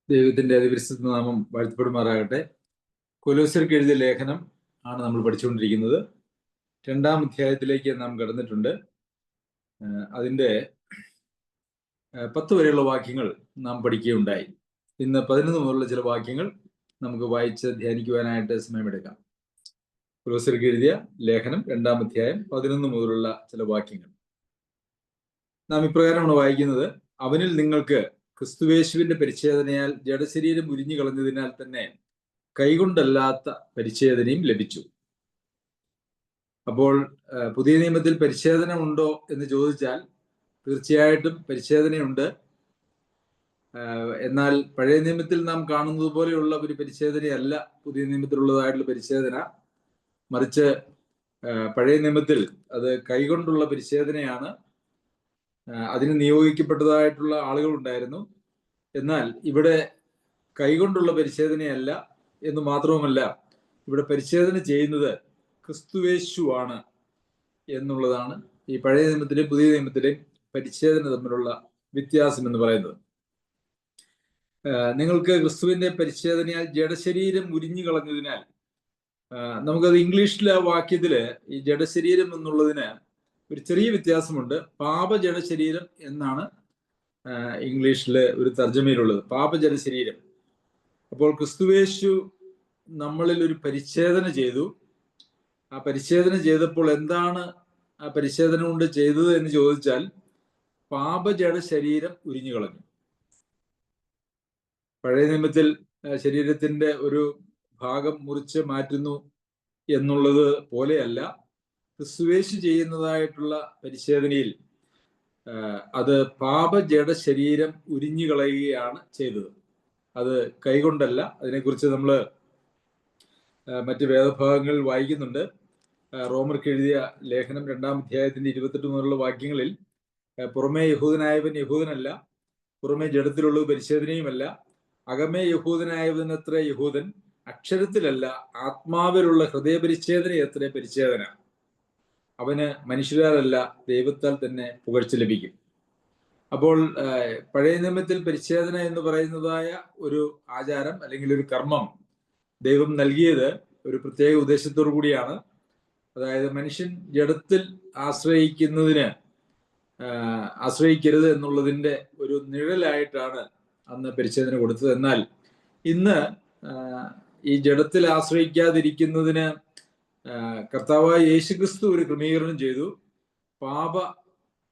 ദൈവത്തിന്റെ അതിപരിശുദ്ധ നാമം വാഴ്ത്തപ്പെടുമാറാകട്ടെ. കൊലോസ്യർക്ക് എഴുതിയ ലേഖനം ആണ് നമ്മൾ പഠിച്ചുകൊണ്ടിരിക്കുന്നത്. 2-ാം അധ്യായത്തിലേക്ക് നാം കടന്നിട്ടുണ്ട്. അതിൻ്റെ 10 വരെയുള്ള വാക്യങ്ങൾ നാം പഠിക്കുകയുണ്ടായി. ഇന്ന് 11 മുതലുള്ള ചില വാക്യങ്ങൾ നമുക്ക് വായിച്ച് ധ്യാനിക്കുവാനായിട്ട് സമയമെടുക്കാം. കൊലോസ്യർക്ക് എഴുതിയ ലേഖനം 2-ാം അധ്യായം 11 മുതലുള്ള ചില വാക്യങ്ങൾ നാം ഇപ്രകാരമാണ് വായിക്കുന്നത്. അവനിൽ നിങ്ങൾക്ക് ക്രിസ്തുവേശുവിന്റെ പരിച്ഛേദനയാൽ ജഡശരീരം ഉരിഞ്ഞു കളഞ്ഞതിനാൽ തന്നെ കൈകൊണ്ടല്ലാത്ത പരിച്ഛേദനയും ലഭിച്ചു. അപ്പോൾ പുതിയ നിയമത്തിൽ പരിച്ഛേദന ഉണ്ടോ എന്ന് ചോദിച്ചാൽ തീർച്ചയായിട്ടും പരിച്ഛേദനയുണ്ട്. എന്നാൽ പഴയ നിയമത്തിൽ നാം കാണുന്നത് പോലെയുള്ള ഒരു പരിച്ഛേദനയല്ല പുതിയ നിയമത്തിലുള്ളതായിട്ടുള്ള പരിച്ഛേദന. മറിച്ച് പഴയ നിയമത്തിൽ അത് കൈകൊണ്ടുള്ള പരിച്ഛേദനയാണ്. അതിന് നിയോഗിക്കപ്പെട്ടതായിട്ടുള്ള ആളുകൾ ഉണ്ടായിരുന്നു. എന്നാൽ ഇവിടെ കൈകൊണ്ടുള്ള പരിച്ഛേദനയല്ല എന്ന് മാത്രവുമല്ല, ഇവിടെ പരിച്ഛേദന ചെയ്യുന്നത് ക്രിസ്തുവേശു ആണ് എന്നുള്ളതാണ് ഈ പഴയ നിയമത്തിലെയും പുതിയ നിയമത്തിലെയും പരിച്ഛേദന തമ്മിലുള്ള വ്യത്യാസം എന്ന് പറയുന്നത്. നിങ്ങൾക്ക് ക്രിസ്തുവിന്റെ പരിച്ഛേദനയാൽ ജഡശരീരം ഉരിഞ്ഞു കളഞ്ഞതിനാൽ, നമുക്കത് ഇംഗ്ലീഷിലെ വാക്യത്തില് ഈ ജഡശരീരം എന്നുള്ളതിന് ഒരു ചെറിയ വ്യത്യാസമുണ്ട്. പാപജഡശരീരം എന്നാണ് ഇംഗ്ലീഷില് ഒരു തർജ്ജമയിലുള്ളത്, പാപജഡശരീരം. അപ്പോൾ ക്രിസ്തുവേശു നമ്മളിൽ ഒരു പരിച്ഛേദന ചെയ്തു. ആ പരിച്ഛേദന ചെയ്തപ്പോൾ എന്താണ് ആ പരിച്ഛേദന കൊണ്ട് ചെയ്തത് എന്ന് ചോദിച്ചാൽ പാപജഡ ശരീരം ഉരിഞ്ഞു കളഞ്ഞു. പഴയ നിയമത്തിൽ ശരീരത്തിന്റെ ഒരു ഭാഗം മുറിച്ച് മാറ്റുന്നു എന്നുള്ളത് പോലെയല്ല ക്രിസ്തുവേശു ചെയ്യുന്നതായിട്ടുള്ള പരിച്ഛേദനയിൽ അത് പാപജഡ ശരീരം ഉരിഞ്ഞു കളയുകയാണ് ചെയ്തത്. അത് കൈകൊണ്ടല്ല. അതിനെക്കുറിച്ച് നമ്മൾ മറ്റ് വേദഭാഗങ്ങളിൽ വായിക്കുന്നുണ്ട്. റോമർക്ക് എഴുതിയ ലേഖനം 2-ാം അധ്യായത്തിന്റെ 28 മുതലുള്ള വാക്യങ്ങളിൽ പുറമേ യഹൂദനായവൻ യഹൂദനല്ല, പുറമേ ജഡത്തിലുള്ളത് പരിച്ഛേദനയുമല്ല, അകമേ യഹൂദനായവനത്ര യഹൂദൻ, അക്ഷരത്തിലല്ല ആത്മാവിലുള്ള ഹൃദയപരിച്ഛേദന എത്ര പരിച്ഛേദന. അവന് മനുഷ്യരാലല്ല ദൈവത്താൽ തന്നെ പുകഴ്ച ലഭിക്കും. അപ്പോൾ പഴയ നിയമത്തിൽ പരിച്ഛേദന എന്ന് പറയുന്നതായ ഒരു ആചാരം അല്ലെങ്കിൽ ഒരു കർമ്മം ദൈവം നൽകിയത് ഒരു പ്രത്യേക ഉദ്ദേശത്തോടു കൂടിയാണ്. അതായത് മനുഷ്യൻ ജഡത്തിൽ ആശ്രയിക്കരുത് എന്നുള്ളതിൻ്റെ ഒരു നിഴലായിട്ടാണ് അന്ന് പരിച്ഛേദന കൊടുത്തത്. എന്നാൽ ഇന്ന് ഈ ജഡത്തിൽ ആശ്രയിക്കാതിരിക്കുന്നതിന് കർത്താവായ യേശുക്രിസ്തു ഒരു ക്രമീകരണം ചെയ്തു. പാപ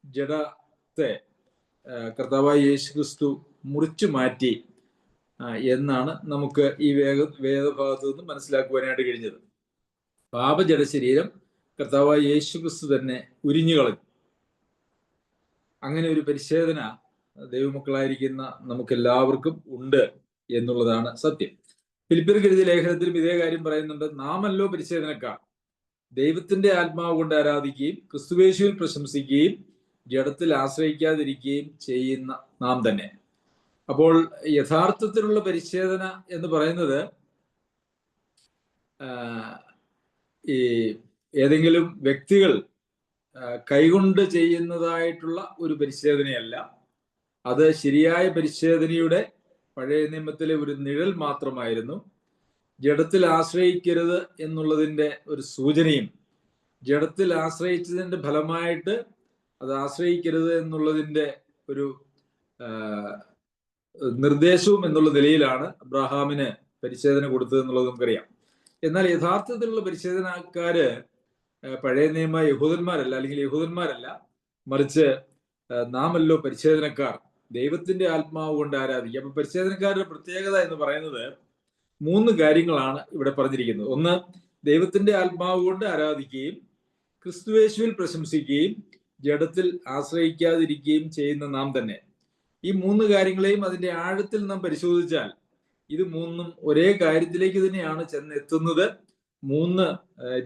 ജഡത്തെ കർത്താവായ യേശുക്രിസ്തു മുറിച്ചു മാറ്റി എന്നാണ് നമുക്ക് ഈ വേദഭാഗത്ത് നിന്ന് മനസ്സിലാക്കുവാനായിട്ട് കഴിഞ്ഞത്. പാപജഡ ശരീരം കർത്താവായ യേശുക്രിസ്തു തന്നെ ഉരിഞ്ഞു കളഞ്ഞു. അങ്ങനെ ഒരു പരിച്ഛേദന ദൈവമക്കളായിരിക്കുന്ന നമുക്കെല്ലാവർക്കും ഉണ്ട് എന്നുള്ളതാണ് സത്യം. ഫിലിപ്പിയർക്ക് എഴുതിയ ലേഖനത്തിലും ഇതേ കാര്യം പറയുന്നുണ്ട്. നാമല്ലോ പരിച്ഛേദനക്കാർ, ദൈവത്തിന്റെ ആത്മാവ് കൊണ്ട് ആരാധിക്കുകയും ക്രിസ്തുവേശുവിൽ പ്രശംസിക്കുകയും ജഡത്തിൽ ആശ്രയിക്കാതിരിക്കുകയും ചെയ്യുന്ന നാം തന്നെ. അപ്പോൾ യഥാർത്ഥത്തിലുള്ള പരിച്ഛേദന എന്ന് പറയുന്നത് ഈ ഏതെങ്കിലും വ്യക്തികൾ കൈകൊണ്ട് ചെയ്യുന്നതായിട്ടുള്ള ഒരു പരിച്ഛേദനയല്ല. അത് ശരിയായ പരിച്ഛേദനയുടെ പഴയ നിയമത്തിലെ ഒരു നിഴൽ മാത്രമായിരുന്നു. ജഡത്തിൽ ആശ്രയിക്കരുത് എന്നുള്ളതിൻ്റെ ഒരു സൂചനയും, ജഡത്തിൽ ആശ്രയിച്ചതിൻ്റെ ഫലമായിട്ട് അത് ആശ്രയിക്കരുത് എന്നുള്ളതിൻ്റെ ഒരു നിർദ്ദേശവും എന്നുള്ള നിലയിലാണ് അബ്രഹാമിന് പരിച്ഛേദന കൊടുത്തത് എന്നുള്ളത് നമുക്കറിയാം. എന്നാൽ യഥാർത്ഥത്തിലുള്ള പരിച്ഛേദനക്കാര് പഴയ നിയമ യഹൂദന്മാരല്ല, അല്ലെങ്കിൽ യഹൂദന്മാരല്ല, മറിച്ച് നാമല്ലോ പരിച്ഛേദനക്കാർ, ദൈവത്തിന്റെ ആത്മാവ് കൊണ്ട് ആരാധിക്കുക. അപ്പൊ പരിച്ഛേദനക്കാരുടെ പ്രത്യേകത എന്ന് പറയുന്നത് 3 കാര്യങ്ങളാണ് ഇവിടെ പറഞ്ഞിരിക്കുന്നത്. ഒന്ന്, ദൈവത്തിന്റെ ആത്മാവ് കൊണ്ട് ആരാധിക്കുകയും ക്രിസ്തുവേശുവിൽ പ്രശംസിക്കുകയും ജഡത്തിൽ ആശ്രയിക്കാതിരിക്കുകയും ചെയ്യുന്ന നാം തന്നെ. ഈ 3 കാര്യങ്ങളെയും അതിന്റെ ആഴത്തിൽ നാം പരിശോധിച്ചാൽ ഇത് 3ഉം ഒരേ കാര്യത്തിലേക്ക് തന്നെയാണ് ചെന്നെത്തുന്നത്. 3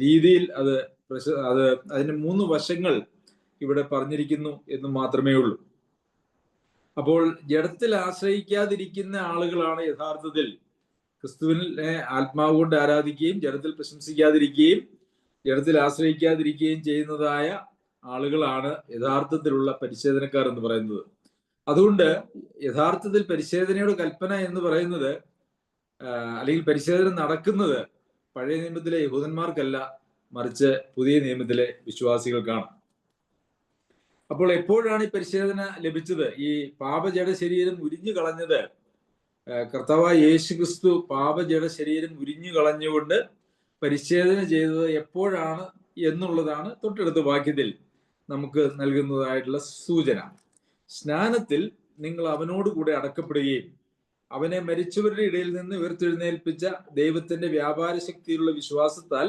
രീതിയിൽ അതിന്റെ 3 വശങ്ങൾ ഇവിടെ പറഞ്ഞിരിക്കുന്നു എന്ന് മാത്രമേ ഉള്ളൂ. അപ്പോൾ ജഡത്തിൽ ആശ്രയിക്കാതിരിക്കുന്ന ആളുകളാണ് യഥാർത്ഥത്തിൽ ക്രിസ്തുവിനെ ആത്മാവ് കൊണ്ട് ആരാധിക്കുകയും ജഡത്തിൽ പ്രശംസിക്കാതിരിക്കുകയും ജഡത്തിൽ ആശ്രയിക്കാതിരിക്കുകയും ചെയ്യുന്നതായ ആളുകളാണ് യഥാർത്ഥത്തിലുള്ള പരിച്ഛേദനക്കാർ എന്ന് പറയുന്നത്. അതുകൊണ്ട് യഥാർത്ഥത്തിൽ പരിച്ഛേദനയുടെ കൽപ്പന എന്ന് പറയുന്നത്, അല്ലെങ്കിൽ പരിച്ഛേദന നടക്കുന്നത് പഴയ നിയമത്തിലെ യഹൂദന്മാർക്കല്ല, മറിച്ച് പുതിയ നിയമത്തിലെ വിശ്വാസികൾക്കാണ്. അപ്പോൾ എപ്പോഴാണ് ഈ പരിച്ഛേദന ലഭിച്ചത്? ഈ പാപജഡ ശരീരം ഉരിഞ്ഞു കളഞ്ഞത്, കർത്താവായ യേശു ക്രിസ്തു പാപജഡ ശരീരം ഉരിഞ്ഞു കളഞ്ഞുകൊണ്ട് പരിച്ഛേദന ചെയ്തത് എപ്പോഴാണ് എന്നുള്ളതാണ് തൊട്ടടുത്ത വാക്യത്തിൽ നമുക്ക് നൽകുന്നതായിട്ടുള്ള സൂചന. സ്നാനത്തിൽ നിങ്ങൾ അവനോട് കൂടെ അടക്കപ്പെടുകയും അവനെ മരിച്ചവരുടെ ഇടയിൽ നിന്ന് ഉയർത്തെഴുന്നേൽപ്പിച്ച ദൈവത്തിന്റെ വ്യാപാര ശക്തിയിലുള്ള വിശ്വാസത്താൽ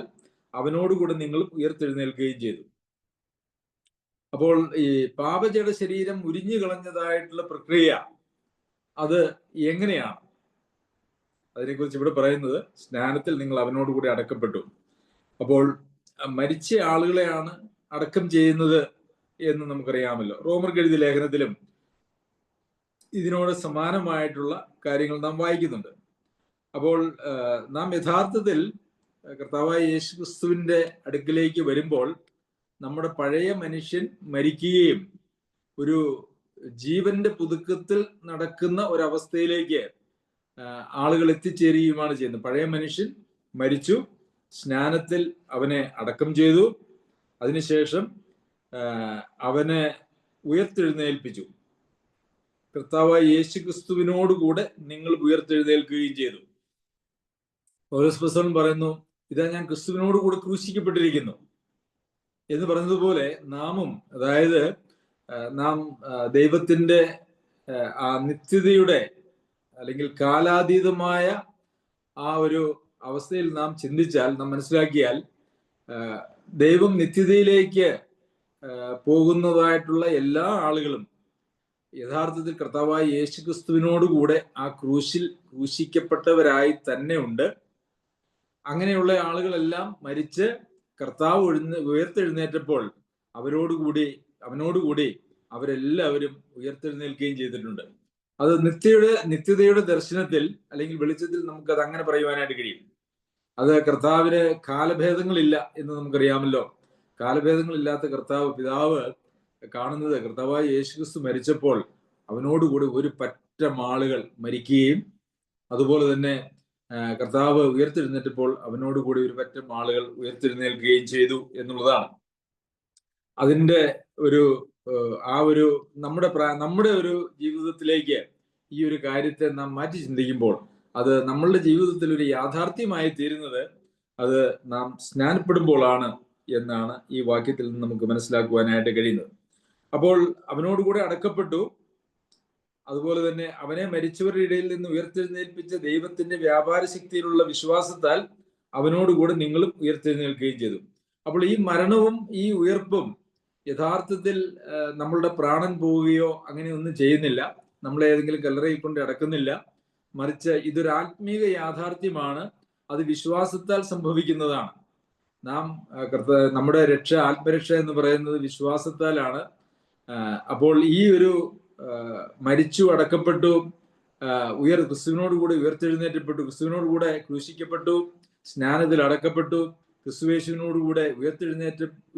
അവനോടുകൂടെ നിങ്ങൾ ഉയർത്തെഴുന്നേൽക്കുകയും ചെയ്തു. അപ്പോൾ ഈ പാപജഡ ശരീരം ഉരിഞ്ഞു കളഞ്ഞതായിട്ടുള്ള പ്രക്രിയ അത് എങ്ങനെയാണ്? അതിനെക്കുറിച്ച് ഇവിടെ പറയുന്നത്, സ്നാനത്തിൽ നിങ്ങൾ അവനോടുകൂടി അടക്കപ്പെട്ടു. അപ്പോൾ മരിച്ച ആളുകളെയാണ് അടക്കം ചെയ്യുന്നത് എന്ന് നമുക്കറിയാമല്ലോ. റോമർക്ക് എഴുതിയ ലേഖനത്തിലും ഇതിനോട് സമാനമായിട്ടുള്ള കാര്യങ്ങൾ നാം വായിക്കുന്നുണ്ട്. അപ്പോൾ നാം യഥാർത്ഥത്തിൽ കർത്താവായ യേശു ക്രിസ്തുവിന്റെ അടുക്കിലേക്ക് വരുമ്പോൾ നമ്മുടെ പഴയ മനുഷ്യൻ മരിക്കുകയും ഒരു ജീവന്റെ പുതുക്കത്തിൽ നടക്കുന്ന ഒരവസ്ഥയിലേക്ക് ആളുകൾ എത്തിച്ചേരുകയുമാണ് ചെയ്യുന്നത്. പഴയ മനുഷ്യൻ മരിച്ചു, സ്നാനത്തിൽ അവനെ അടക്കം ചെയ്തു, അതിനുശേഷം അവനെ ഉയർത്തെഴുന്നേൽപ്പിച്ചു. കർത്താവായ യേശു ക്രിസ്തുവിനോടുകൂടെ നിങ്ങൾ ഉയർത്തെഴുന്നേൽക്കുകയും ചെയ്തു. പൗലോസ് അപ്പോസ്തലൻ പറയുന്നു, ഇതാ ഞാൻ ക്രിസ്തുവിനോട് കൂടെ ക്രൂശിക്കപ്പെട്ടിരിക്കുന്നു എന്ന് പറഞ്ഞതുപോലെ നാമും, അതായത് നാം ദൈവത്തിന്റെ ആ നിത്യതയുടെ അല്ലെങ്കിൽ കാലാതീതമായ ആ ഒരു അവസ്ഥയിൽ നാം ചിന്തിച്ചാൽ, നാം മനസ്സിലാക്കിയാൽ, ദൈവം നിത്യതയിലേക്ക് പോകുന്നതായിട്ടുള്ള എല്ലാ ആളുകളും യഥാർത്ഥത്തിൽ കർത്താവായ യേശു ക്രിസ്തുവിനോടുകൂടെ ആ ക്രൂശിൽ ക്രൂശിക്കപ്പെട്ടവരായി തന്നെ ഉണ്ട്. അങ്ങനെയുള്ള ആളുകളെല്ലാം മരിച്ച് കർത്താവ് ഉയർത്തെഴുന്നേറ്റപ്പോൾ അവനോടുകൂടി അവരെല്ലാവരും ഉയർത്തെഴുന്നേൽക്കുകയും ചെയ്തിട്ടുണ്ട്. അത് നിത്യതയുടെ ദർശനത്തിൽ അല്ലെങ്കിൽ വെളിച്ചത്തിൽ നമുക്കത് അങ്ങനെ പറയുവാനായിട്ട് കഴിയും. അത് കർത്താവിന് കാലഭേദങ്ങളില്ല എന്ന് നമുക്കറിയാമല്ലോ. കാലഭേദങ്ങളില്ലാത്ത കർത്താവ് പിതാവ് കാണുന്നത്, കർത്താവായ യേശുക്രിസ്തു മരിച്ചപ്പോൾ അവനോടുകൂടി ഒരു പറ്റം ആളുകൾ മരിക്കുകയും അതുപോലെ തന്നെ കർത്താവ് ഉയർത്തെഴുന്നേറ്റപ്പോൾ അവനോടുകൂടി ഒരു പറ്റം ആളുകൾ ഉയർത്തെഴുന്നേൽക്കുകയും ചെയ്തു എന്നുള്ളതാണ്. അതിൻ്റെ ഒരു നമ്മുടെ ഒരു ജീവിതത്തിലേക്ക് ഈ ഒരു കാര്യത്തെ നാം മാറ്റി ചിന്തിക്കുമ്പോൾ അത് നമ്മളുടെ ജീവിതത്തിൽ ഒരു യാഥാർത്ഥ്യമായി തീരുന്നത് അത് നാം സ്നാനപ്പെടുമ്പോഴാണ് എന്നാണ് ഈ വാക്യത്തിൽ നിന്ന് നമുക്ക് മനസ്സിലാക്കുവാനായിട്ട് കഴിയുന്നത്. അപ്പോൾ അവനോടുകൂടെ അടക്കപ്പെട്ടു, അതുപോലെ തന്നെ അവനെ മരിച്ചവരുടെ ഇടയിൽ നിന്ന് ഉയർത്തെഴുന്നേൽപ്പിച്ച ദൈവത്തിന്റെ വ്യാപാര ശക്തിയിലുള്ള വിശ്വാസത്താൽ അവനോടുകൂടെ നിങ്ങളും ഉയർത്തെഴുന്നേൽക്കുകയും ചെയ്തു. അപ്പോൾ ഈ മരണവും ഈ ഉയർപ്പും യഥാർത്ഥത്തിൽ നമ്മളുടെ പ്രാണൻ പോവുകയോ അങ്ങനെയൊന്നും ചെയ്യുന്നില്ല, നമ്മളെ ഏതെങ്കിലും കല്ലറയിൽ കൊണ്ട് അടക്കുന്നില്ല, മറിച്ച് ഇതൊരു ആത്മീക യാഥാർത്ഥ്യമാണ്. അത് വിശ്വാസത്താൽ സംഭവിക്കുന്നതാണ്. നമ്മുടെ ആത്മരക്ഷ എന്ന് പറയുന്നത് വിശ്വാസത്താലാണ്. അപ്പോൾ ഈ ഒരു മരിച്ചു, അടക്കപ്പെട്ടു, ക്രിസ്തുവിനോടുകൂടി ഉയർത്തെഴുന്നേറ്റപ്പെട്ടു, ക്രിസ്തുവിനോടുകൂടെ ക്രൂശിക്കപ്പെട്ടു, സ്നാനത്തിൽ അടക്കപ്പെട്ടു, ക്രിസ്തുവേശുവിനോടുകൂടെ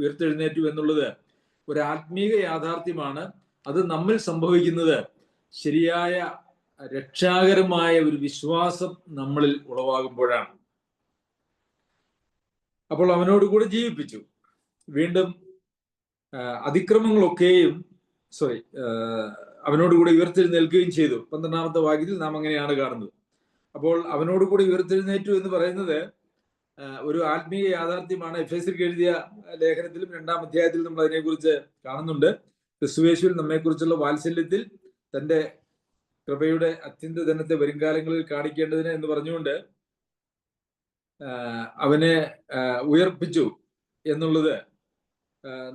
ഉയർത്തെഴുന്നേറ്റു എന്നുള്ളത് ഒരു ആത്മീക യാഥാർത്ഥ്യമാണ്. അത് നമ്മിൽ സംഭവിക്കുന്നത് ശരിയായ രക്ഷാകരമായ ഒരു വിശ്വാസം നമ്മളിൽ ഉളവാകുമ്പോഴാണ്. അപ്പോൾ അവനോടുകൂടെ ജീവിപ്പിച്ചു, വീണ്ടും അതിക്രമങ്ങളൊക്കെയും അവനോടുകൂടി ഉയർത്തെഴുന്നേൽക്കുകയും ചെയ്തു. 12-ാമത്തെ വാക്യത്തിൽ നാം അങ്ങനെയാണ് കാണുന്നത്. അപ്പോൾ അവനോടുകൂടി ഉയർത്തെഴുന്നേറ്റു എന്ന് പറയുന്നത് ഒരു ആത്മീയ യാഥാർത്ഥ്യമാണ്. എഫേസ്യർക്ക് എഴുതിയ ലേഖനത്തിലും 2-ാം അധ്യായത്തിൽ നമ്മൾ അതിനെക്കുറിച്ച് കാണുന്നുണ്ട്. ക്രിസ്തുയേശുവിൽ നമ്മെക്കുറിച്ചുള്ള വാത്സല്യത്തിൽ തന്റെ കൃപയുടെ അത്യന്ത ധനത്തെ വരുംകാലങ്ങളിൽ കാണിക്കേണ്ടതിന് എന്ന് പറഞ്ഞുകൊണ്ട് അവനെ ഉയർപ്പിച്ചു എന്നുള്ളത്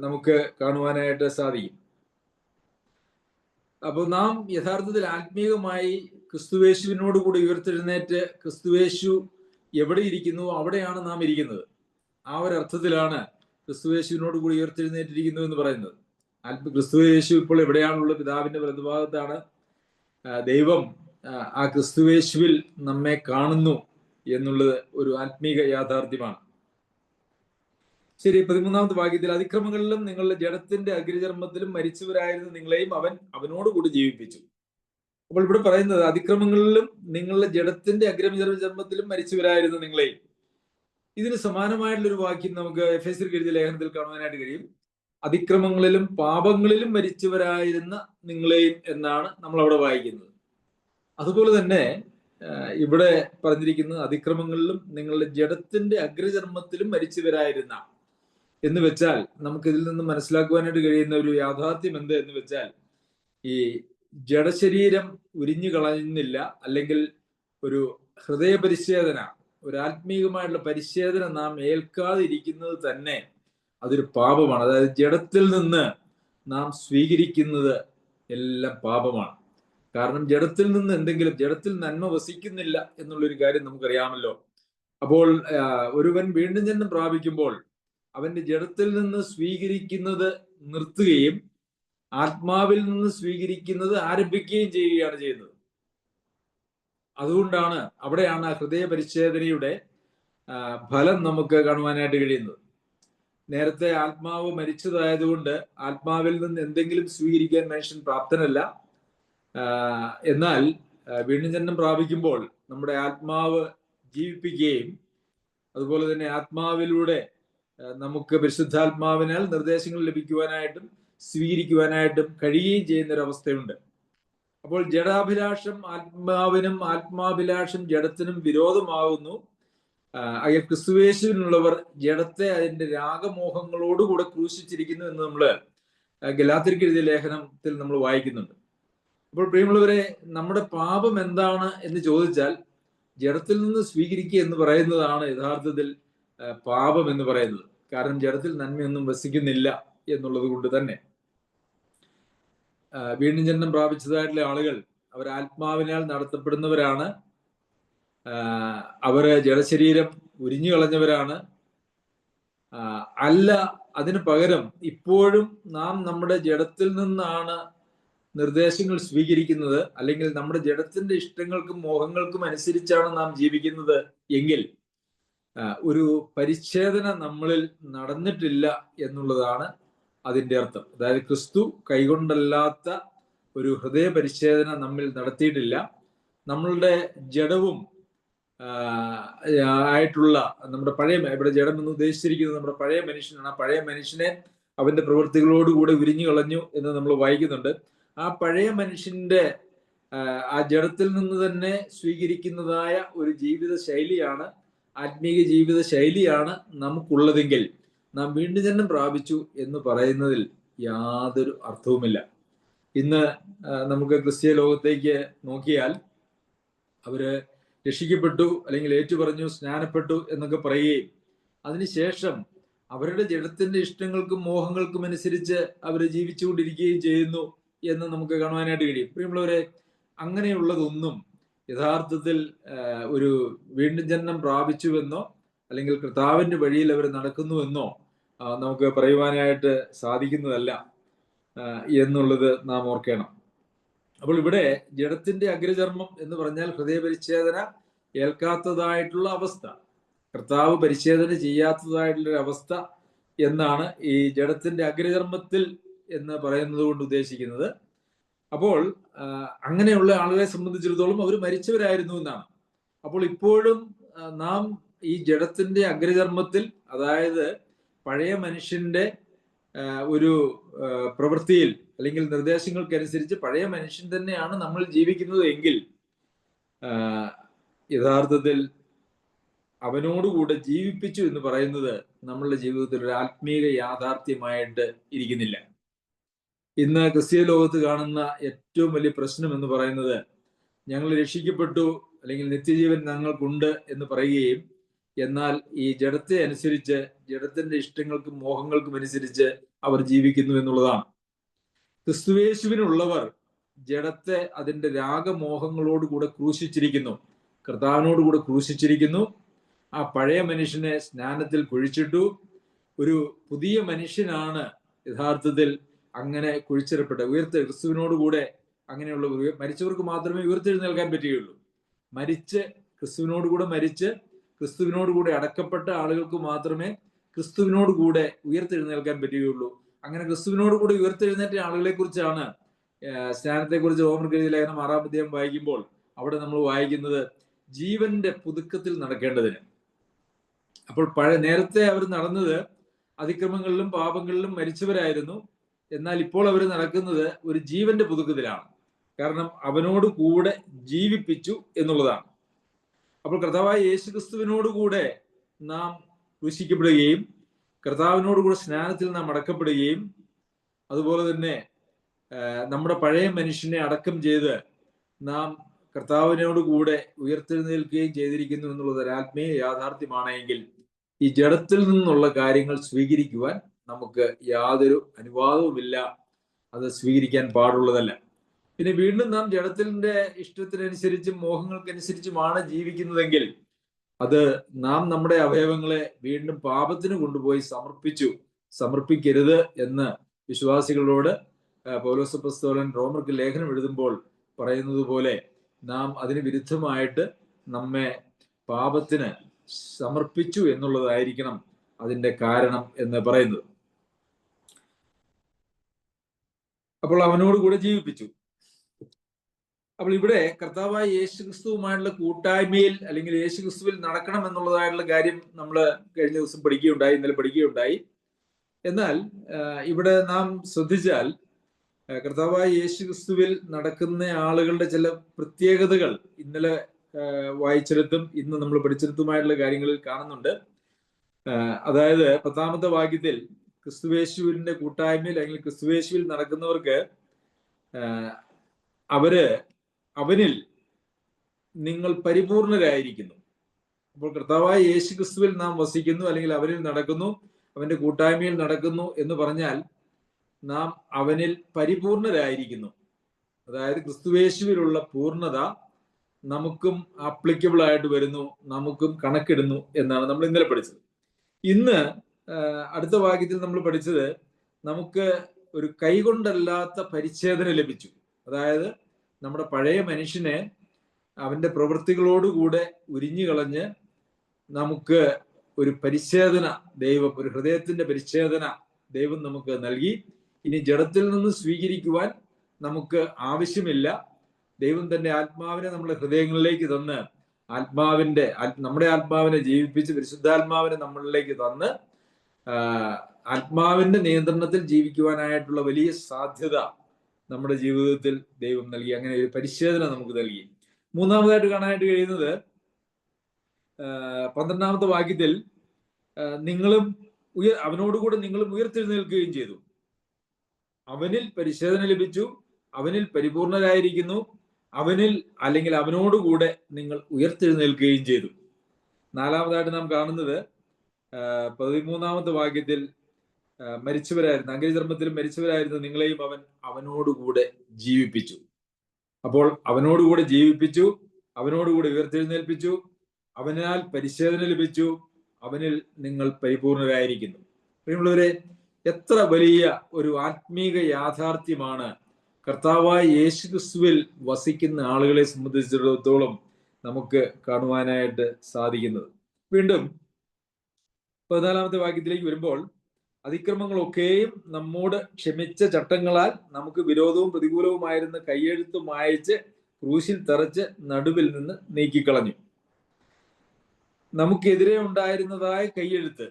നമുക്ക് കാണുവാനായിട്ട് സാധിക്കും. അപ്പോൾ നാം യഥാർത്ഥത്തിൽ ആത്മീയമായി ക്രിസ്തുവേശുവിനോട് കൂടി ഉയർത്തെഴുന്നേറ്റ് ക്രിസ്തുവേശു എവിടെ ഇരിക്കുന്നു അവിടെയാണ് നാം ഇരിക്കുന്നത്. ആ ഒരർത്ഥത്തിലാണ് ക്രിസ്തുവേശുവിനോട് കൂടി ഉയർത്തെഴുന്നേറ്റിരിക്കുന്നു എന്ന് പറയുന്നത്. ക്രിസ്തുവേശു ഇപ്പോൾ എവിടെയാണുള്ളത്? പിതാവിന്റെ വലതുഭാഗത്താണ്. ദൈവം ആ ക്രിസ്തുവേശുവിൽ നമ്മെ കാണുന്നു എന്നുള്ളത് ഒരു ആത്മീക യാഥാർത്ഥ്യമാണ്. ശരി. 13ാമത്തെ വാക്യത്തിൽ അതിക്രമങ്ങളിലും നിങ്ങളുടെ ജഡത്തിന്റെ അഗ്രചർമ്മത്തിലും മരിച്ചവരായിരുന്നു നിങ്ങളെയും അവൻ അവനോട് കൂടി ജീവിപ്പിച്ചു. അപ്പോൾ ഇവിടെ പറയുന്നത് അതിക്രമങ്ങളിലും നിങ്ങളുടെ ജഡത്തിന്റെ അഗ്രചർമ്മത്തിലും മരിച്ചവരായിരുന്നു നിങ്ങളെയും. ഇതിന് സമാനമായിട്ടുള്ള ഒരു വാക്യം നമുക്ക് എഫെസ്യർക്ക് എഴുതിയ ലേഖനത്തിൽ കാണുവാനായിട്ട് കഴിയും. അതിക്രമങ്ങളിലും പാപങ്ങളിലും മരിച്ചവരായിരുന്ന നിങ്ങളെയും എന്നാണ് നമ്മൾ അവിടെ വായിക്കുന്നത്. അതുപോലെ തന്നെ ഇവിടെ പറഞ്ഞിരിക്കുന്നത് അതിക്രമങ്ങളിലും നിങ്ങളുടെ ജഡത്തിന്റെ അഗ്രചർമ്മത്തിലും മരിച്ചവരായിരുന്ന എന്ന് വെച്ചാൽ നമുക്ക് ഇതിൽ നിന്ന് മനസ്സിലാക്കുവാനായിട്ട് കഴിയുന്ന ഒരു യാഥാർത്ഥ്യം എന്ത് എന്ന് വെച്ചാൽ, ഈ ജഡശരീരം ഉരിഞ്ഞു കളയുന്നില്ല, അല്ലെങ്കിൽ ഒരു ഹൃദയ പരിശോധന, ഒരു ആത്മീയമായിട്ടുള്ള പരിശോധന നാം ഏൽക്കാതിരിക്കുന്നത് തന്നെ അതൊരു പാപമാണ്. അതായത് ജഡത്തിൽ നിന്ന് നാം സ്വീകരിക്കുന്നത് എല്ലാം പാപമാണ്. കാരണം ജഡത്തിൽ നിന്ന് എന്തെങ്കിലും, ജഡത്തിൽ നന്മ വസിക്കുന്നില്ല എന്നുള്ളൊരു കാര്യം നമുക്കറിയാമല്ലോ. അപ്പോൾ ഒരുവൻ വീണ്ടും ജന്മം പ്രാപിക്കുമ്പോൾ അവന്റെ ജഡത്തിൽ നിന്ന് സ്വീകരിക്കുന്നത് നിർത്തുകയും ആത്മാവിൽ നിന്ന് സ്വീകരിക്കുന്നത് ആരംഭിക്കുകയും ചെയ്യുകയാണ് ചെയ്യുന്നത്. അതുകൊണ്ടാണ് അവിടെയാണ് ഹൃദയ പരിച്ഛേദനയുടെ ഫലം നമുക്ക് കാണുവാനായിട്ട് കഴിയുന്നത്. നേരത്തെ ആത്മാവ് മരിച്ചതായതുകൊണ്ട് ആത്മാവിൽ നിന്ന് എന്തെങ്കിലും സ്വീകരിക്കാൻ മനുഷ്യൻ പ്രാപ്തനല്ല. എന്നാൽ വീണ്ടും ജന്മം പ്രാപിക്കുമ്പോൾ നമ്മുടെ ആത്മാവ് ജീവിപ്പിക്കുകയും അതുപോലെ തന്നെ ആത്മാവിലൂടെ നമുക്ക് പരിശുദ്ധാത്മാവിനാൽ നിർദ്ദേശങ്ങൾ ലഭിക്കുവാനായിട്ടും സ്വീകരിക്കുവാനായിട്ടും കഴിയുകയും ചെയ്യുന്ന ഒരു അവസ്ഥയുണ്ട്. അപ്പോൾ ജഡാഭിലാഷം ആത്മാവിനും ആത്മാഭിലാഷം ജഡത്തിനും വിരോധമാകുന്നു. ക്രിസ്തുവേശുവിനുള്ളവർ ജഡത്തെ അതിന്റെ രാഗമോഹങ്ങളോടുകൂടെ ക്രൂശിച്ചിരിക്കുന്നു എന്ന് നമ്മൾ ഗലാത്യർക്ക് എഴുതിയ ലേഖനത്തിൽ നമ്മൾ വായിക്കുന്നുണ്ട്. അപ്പോൾ പ്രിയമുള്ളവരെ, നമ്മുടെ പാപം എന്താണ് എന്ന് ചോദിച്ചാൽ ജഡത്തിൽ നിന്ന് സ്വീകരിക്കുക എന്ന് പറയുന്നതാണ് യഥാർത്ഥത്തിൽ പാപം എന്ന് പറയുന്നത്. കാരണം ജഡത്തിൽ നന്മയൊന്നും വസിക്കുന്നില്ല എന്നുള്ളത് കൊണ്ട് തന്നെ. വീണ്ടും ജന്മം പ്രാപിച്ചതായിട്ടുള്ള ആളുകൾ അവർ ആത്മാവിനാൽ നടത്തപ്പെടുന്നവരാണ്. അവര് ജഡശരീരം ഉരിഞ്ഞു കളഞ്ഞവരാണ്. അല്ല, അതിന് പകരം ഇപ്പോഴും നാം നമ്മുടെ ജഡത്തിൽ നിന്നാണ് നിർദ്ദേശങ്ങൾ സ്വീകരിക്കുന്നത്, അല്ലെങ്കിൽ നമ്മുടെ ജഡത്തിന്റെ ഇഷ്ടങ്ങൾക്കും മോഹങ്ങൾക്കും അനുസരിച്ചാണ് നാം ജീവിക്കുന്നത് എങ്കിൽ ഒരു പരിച്ഛേദന നമ്മളിൽ നടന്നിട്ടില്ല എന്നുള്ളതാണ് അതിന്റെ അർത്ഥം. അതായത് ക്രിസ്തു കൈകൊണ്ടല്ലാത്ത ഒരു ഹൃദയ പരിച്ഛേദന നമ്മിൽ നടത്തിയിട്ടില്ല. നമ്മളുടെ ജഡവും ആയിട്ടുള്ള നമ്മുടെ പഴയ, ഇവിടെ ജഡം എന്ന് ഉദ്ദേശിച്ചിരിക്കുന്നത് നമ്മുടെ പഴയ മനുഷ്യനാണ്. ആ പഴയ മനുഷ്യനെ അവന്റെ പ്രവൃത്തികളോടുകൂടെ ഉരിഞ്ഞു കളഞ്ഞു എന്ന് നമ്മൾ വായിക്കുന്നുണ്ട്. ആ പഴയ മനുഷ്യന്റെ ആ ജഡത്തിൽ നിന്ന് തന്നെ സ്വീകരിക്കുന്നതായ ഒരു ജീവിത ശൈലിയാണ്, ആത്മീയ ജീവിത ശൈലിയാണ് നമുക്കുള്ളതെങ്കിൽ നാം വീണ്ടും ജന്മം പ്രാപിച്ചു എന്ന് പറയുന്നതിൽ യാതൊരു അർത്ഥവുമില്ല. ഇന്ന് നമുക്ക് ക്രിസ്തീയ ലോകത്തേക്ക് നോക്കിയാൽ അവര് രക്ഷിക്കപ്പെട്ടു, അല്ലെങ്കിൽ ഏറ്റുപറഞ്ഞു, സ്നാനപ്പെട്ടു എന്നൊക്കെ പറയുകയും അതിനുശേഷം അവരുടെ ജഡത്തിന്റെ ഇഷ്ടങ്ങൾക്കും മോഹങ്ങൾക്കും അനുസരിച്ച് അവർ ജീവിച്ചുകൊണ്ടിരിക്കുകയും ചെയ്യുന്നു എന്ന് നമുക്ക് കാണുവാനായിട്ട് കഴിയും. പ്രിയമുള്ളവരെ, അങ്ങനെയുള്ളതൊന്നും യഥാർത്ഥത്തിൽ ഒരു വീണ്ടും ജന്മം പ്രാപിച്ചുവെന്നോ അല്ലെങ്കിൽ കർത്താവിന്റെ വഴിയിൽ അവർ നടക്കുന്നുവെന്നോ നമുക്ക് പറയുവാനായിട്ട് സാധിക്കുന്നതല്ല എന്നുള്ളത് നാം ഓർക്കണം. അപ്പോൾ ഇവിടെ ജഡത്തിന്റെ അഗ്രചർമ്മം എന്ന് പറഞ്ഞാൽ ഹൃദയപരിച്ഛേദന ഏൽക്കാത്തതായിട്ടുള്ള അവസ്ഥ, കർത്താവ് പരിച്ഛേദന ചെയ്യാത്തതായിട്ടുള്ള അവസ്ഥ എന്നാണ് ഈ ജഡത്തിന്റെ അഗ്രചർമ്മത്തിൽ എന്ന് പറയുന്നത് കൊണ്ട് ഉദ്ദേശിക്കുന്നത്. അപ്പോൾ അങ്ങനെയുള്ള ആളുകളെ സംബന്ധിച്ചിടത്തോളം അവർ മരിച്ചവരായിരുന്നു എന്നാണ്. അപ്പോൾ ഇപ്പോഴും നാം ഈ ജഡത്തിന്റെ അഗ്രചർമ്മത്തിൽ, അതായത് പഴയ മനുഷ്യന്റെ ഒരു പ്രവൃത്തിയിൽ അല്ലെങ്കിൽ നിർദ്ദേശങ്ങൾക്കനുസരിച്ച് പഴയ മനുഷ്യൻ തന്നെയാണ് നമ്മൾ ജീവിക്കുന്നത് എങ്കിൽ യഥാർത്ഥത്തിൽ അവനോടുകൂടെ ജീവിപ്പിച്ചു എന്ന് പറയുന്നത് നമ്മളുടെ ജീവിതത്തിൽ ഒരു ആത്മീയ യാഥാർത്ഥ്യമായിട്ട് ഇരിക്കുന്നില്ല. ഇന്ന് ക്രിസ്തീയ ലോകത്ത് കാണുന്ന ഏറ്റവും വലിയ പ്രശ്നം എന്ന് പറയുന്നത്, ഞങ്ങൾ രക്ഷിക്കപ്പെട്ടു അല്ലെങ്കിൽ നിത്യജീവൻ ഞങ്ങൾക്കുണ്ട് എന്ന് പറയുകയും എന്നാൽ ഈ ജഡത്തെ അനുസരിച്ച്, ജഡത്തിന്റെ ഇഷ്ടങ്ങൾക്കും മോഹങ്ങൾക്കും അനുസരിച്ച് അവർ ജീവിക്കുന്നു എന്നുള്ളതാണ്. ക്രിസ്തുവേശുവിനുള്ളവർ ജഡത്തെ അതിന്റെ രാഗമോഹങ്ങളോടുകൂടെ ക്രൂശിച്ചിരിക്കുന്നു, കർത്താവിനോടുകൂടെ ക്രൂശിച്ചിരിക്കുന്നു. ആ പഴയ മനുഷ്യനെ സ്നാനത്തിൽ കുഴിച്ചിട്ടു. ഒരു പുതിയ മനുഷ്യനാണ് യഥാർത്ഥത്തിൽ അങ്ങനെ കുഴിച്ചിടപ്പെട്ട ക്രിസ്തുവിനോടുകൂടെ. അങ്ങനെയുള്ള മരിച്ചവർക്ക് മാത്രമേ ഉയർത്തെഴുന്നേൽക്കാൻ പറ്റുകയുള്ളൂ. ക്രിസ്തുവിനോടുകൂടെ മരിച്ച് ക്രിസ്തുവിനോടുകൂടെ അടക്കപ്പെട്ട ആളുകൾക്ക് മാത്രമേ ക്രിസ്തുവിനോട് കൂടെ ഉയർത്തെഴുന്നേൽക്കാൻ പറ്റുകയുള്ളൂ. അങ്ങനെ ക്രിസ്തുവിനോട് കൂടെ ഉയർത്തെഴുന്നേറ്റ ആളുകളെ കുറിച്ചാണ് സ്നാനത്തെക്കുറിച്ച് റോമർക്കെഴുതിയ ലേഖനം 6-ാം അധ്യായം വായിക്കുമ്പോൾ അവിടെ നമ്മൾ വായിക്കുന്നത് ജീവന്റെ പുതുക്കത്തിൽ നടക്കേണ്ടതിന്. അപ്പോൾ നേരത്തെ അവർ നടന്നത് അതിക്രമങ്ങളിലും പാപങ്ങളിലും മരിച്ചവരായിരുന്നു. എന്നാൽ ഇപ്പോൾ അവർ നടക്കുന്നത് ഒരു ജീവന്റെ പുതുക്കത്തിലാണ്. കാരണം അവനോട് കൂടെ ജീവിപ്പിച്ചു എന്നുള്ളതാണ്. അപ്പോൾ കർത്താവായ യേശുക്രിസ്തുവിനോട് കൂടെ നാം ക്രൂശിക്കപ്പെടുകയും കർത്താവിനോട് കൂടെ സ്നാനത്തിൽ നാം അടക്കപ്പെടുകയും അതുപോലെ തന്നെ നമ്മുടെ പഴയ മനുഷ്യനെ അടക്കം ചെയ്ത് നാം കർത്താവിനോട് കൂടെ ഉയർത്തെഴുന്നേൽക്കുകയും ചെയ്തിരിക്കുന്നു എന്നുള്ളത് ഒരു ആത്മീയ യാഥാർത്ഥ്യമാണെങ്കിൽ ഈ ജഡത്തിൽ നിന്നുള്ള കാര്യങ്ങൾ സ്വീകരിക്കുവാൻ നമുക്ക് യാതൊരു അനുവാദവുമില്ല. അത് സ്വീകരിക്കാൻ പാടുള്ളതല്ല. പിന്നെ വീണ്ടും നാം ജഡത്തിന്റെ ഇഷ്ടത്തിനനുസരിച്ചും മോഹങ്ങൾക്കനുസരിച്ചുമാണ് ജീവിക്കുന്നതെങ്കിൽ അത് നാം നമ്മുടെ അവയവങ്ങളെ വീണ്ടും പാപത്തിന് കൊണ്ടുപോയി സമർപ്പിക്കരുത് എന്ന് വിശ്വാസികളോട് പൗലോസ് അപ്പോസ്തലൻ റോമർക്ക് ലേഖനം എഴുതുമ്പോൾ പറയുന്നത് പോലെ നാം അതിന് വിരുദ്ധമായിട്ട് നമ്മെ പാപത്തിന് സമർപ്പിച്ചു എന്നുള്ളതായിരിക്കണം അതിന്റെ കാരണം എന്ന് പറയുന്നത്. അപ്പോൾ അവനോട് കൂടെ ജീവിപ്പിച്ചു. അപ്പോൾ ഇവിടെ കർത്താവായ യേശുക്രിസ്തുവുമായിട്ടുള്ള കൂട്ടായ്മയിൽ അല്ലെങ്കിൽ യേശുക്രിസ്തുവിൽ നടക്കണം എന്നുള്ളതായിട്ടുള്ള കാര്യം നമ്മൾ കഴിഞ്ഞ ദിവസം ഇന്നലെ പഠിക്കുകയുണ്ടായി. എന്നാൽ ഇവിടെ നാം ശ്രദ്ധിച്ചാൽ കർത്താവായ യേശുക്രിസ്തുവിൽ നടക്കുന്ന ആളുകളുടെ ചില പ്രത്യേകതകൾ ഇന്നലെ വായിച്ചെടുത്തും ഇന്ന് നമ്മൾ പഠിച്ചെടുത്തുമായിട്ടുള്ള കാര്യങ്ങളിൽ കാണുന്നുണ്ട്. അതായത് 10-ാമത്തെ വാക്യത്തിൽ ക്രിസ്തുവേശുവിന്റെ കൂട്ടായ്മയിൽ അല്ലെങ്കിൽ ക്രിസ്തുവേശുവിൽ നടക്കുന്നവർക്ക് അവനിൽ നിങ്ങൾ പരിപൂർണരായിരിക്കുന്നു. അപ്പോൾ കർത്താവായ യേശുക്രിസ്തുവിൽ നാം വസിക്കുന്നു അല്ലെങ്കിൽ അവനിൽ നടക്കുന്നു, അവന്റെ കൂട്ടായ്മയിൽ നടക്കുന്നു എന്ന് പറഞ്ഞാൽ നാം അവനിൽ പരിപൂർണരായിരിക്കുന്നു. അതായത് ക്രിസ്തുവേശുവിലുള്ള പൂർണ്ണത നമുക്കും ആപ്ലിക്കബിൾ ആയിട്ട് വരുന്നു, നമുക്കും കണക്കിടുന്നു എന്നാണ് നമ്മൾ ഇന്നലെ പഠിച്ചത്. ഇന്ന് അടുത്ത വാക്യത്തിൽ നമ്മൾ പഠിച്ചത് നമുക്ക് ഒരു കൈകൊണ്ടല്ലാത്ത പരിച്ഛേദന ലഭിച്ചു. അതായത് നമ്മുടെ പഴയ മനുഷ്യനെ അവന്റെ പ്രവൃത്തികളോടുകൂടെ ഉരിഞ്ഞു കളഞ്ഞ് നമുക്ക് ഒരു പരിച്ഛേദന ദൈവം, ഒരു ഹൃദയത്തിന്റെ പരിച്ഛേദന ദൈവം നമുക്ക് നൽകി. ഇനി ജഡത്തിൽ നിന്ന് സ്വീകരിക്കുവാൻ നമുക്ക് ആവശ്യമില്ല. ദൈവം തന്റെ ആത്മാവിനെ നമ്മുടെ ഹൃദയങ്ങളിലേക്ക് തന്ന് നമ്മുടെ ആത്മാവിനെ ജീവിപ്പിച്ച് പരിശുദ്ധാത്മാവിനെ നമ്മളിലേക്ക് തന്ന് ആത്മാവിന്റെ നിയന്ത്രണത്തിൽ ജീവിക്കുവാനായിട്ടുള്ള വലിയ സാധ്യത നമ്മുടെ ജീവിതത്തിൽ ദൈവം നൽകി. അങ്ങനെ ഒരു പരിശോധന നമുക്ക് നൽകി. മൂന്നാമതായിട്ട് കാണാനായിട്ട് കഴിയുന്നത് 12-ാമത്തെ വാക്യത്തിൽ അവനോടുകൂടെ നിങ്ങളും ഉയർത്തെഴുന്നേൽക്കുകയും ചെയ്തു. അവനിൽ പരിശോധന ലഭിച്ചു, അവനിൽ പരിപൂർണരായിരിക്കുന്നു, അവനിൽ അല്ലെങ്കിൽ അവനോടുകൂടെ നിങ്ങൾ ഉയർത്തെഴുന്നേൽക്കുകയും ചെയ്തു. നാലാമതായിട്ട് നാം കാണുന്നത് 13-ാമത്തെ വാക്യത്തിൽ മരിച്ചവരായിരുന്നു, അഗ്രചർമ്മത്തിലും മരിച്ചവരായിരുന്നു നിങ്ങളെയും അവനോടുകൂടെ ജീവിപ്പിച്ചു. അപ്പോൾ അവനോടുകൂടെ ജീവിപ്പിച്ചു, അവനോടുകൂടെ ഉയർത്തെഴുന്നേൽപ്പിച്ചു, അവനാൽ പരിശോധന ലഭിച്ചു, അവനിൽ നിങ്ങൾ പരിപൂർണരായിരിക്കുന്നു. പ്രിയമുള്ളവരെ, എത്ര വലിയ ഒരു ആത്മീക യാഥാർത്ഥ്യമാണ് കർത്താവായ യേശുക്രിസ്തുവിൽ വസിക്കുന്ന ആളുകളെ സംബന്ധിച്ചിടത്തോളം നമുക്ക് കാണുവാനായിട്ട് സാധിക്കുന്നത്. വീണ്ടും 14-ാമത്തെ വാക്യത്തിലേക്ക് വരുമ്പോൾ അതിക്രമങ്ങളൊക്കെയും നമ്മോട് ക്ഷമിച്ച ചട്ടങ്ങളാൽ നമുക്ക് വിരോധവും പ്രതികൂലവുമായിരുന്ന കയ്യെഴുത്ത് മായച്ച് ക്രൂശിൽ തറച്ച് നടുവിൽ നിന്ന് നീക്കിക്കളഞ്ഞു. നമുക്കെതിരെ ഉണ്ടായിരുന്നതായ കയ്യെഴുത്ത്,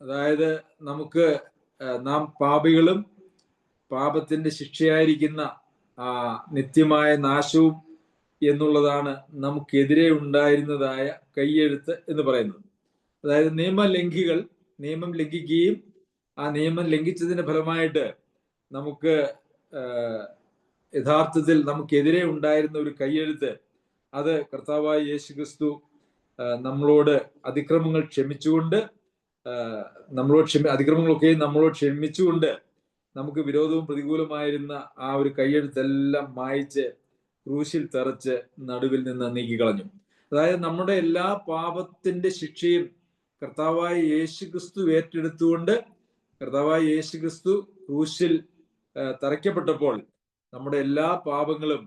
അതായത് നാം പാപികളും പാപത്തിന്റെ ശിക്ഷയായിരിക്കുന്ന നിത്യമായ നാശവും എന്നുള്ളതാണ് നമുക്കെതിരെ ഉണ്ടായിരുന്നതായ കയ്യെഴുത്ത് എന്ന് പറയുന്നത്. അതായത് നിയമം ലംഘിക്കുകയും ആ നിയമം ലംഘിച്ചതിന്റെ ഫലമായിട്ട് നമുക്ക് യഥാർത്ഥത്തിൽ നമുക്കെതിരെ ഉണ്ടായിരുന്ന ഒരു കയ്യെഴുത്ത്, അത് കർത്താവായ യേശുക്രിസ്തു നമ്മളോട് അതിക്രമങ്ങൾ ക്ഷമിച്ചുകൊണ്ട് അതിക്രമങ്ങളൊക്കെ നമ്മളോട് ക്ഷമിച്ചുകൊണ്ട് നമുക്ക് വിരോധവും പ്രതികൂലമായിരുന്ന ആ ഒരു കയ്യെഴുത്തെല്ലാം മായ്ച്ച് ക്രൂശിൽ തറച്ച് നടുവിൽ നിന്ന് നീക്കിക്കളഞ്ഞു. അതായത് നമ്മുടെ എല്ലാ പാപത്തിന്റെ ശിക്ഷയും കർത്താവായ യേശുക്രിസ്തു ഏറ്റെടുത്തുകൊണ്ട് കർത്താവായ യേശുക്രിസ്തു ക്രൂശിൽ തറയ്ക്കപ്പെട്ടപ്പോൾ നമ്മുടെ എല്ലാ പാപങ്ങളും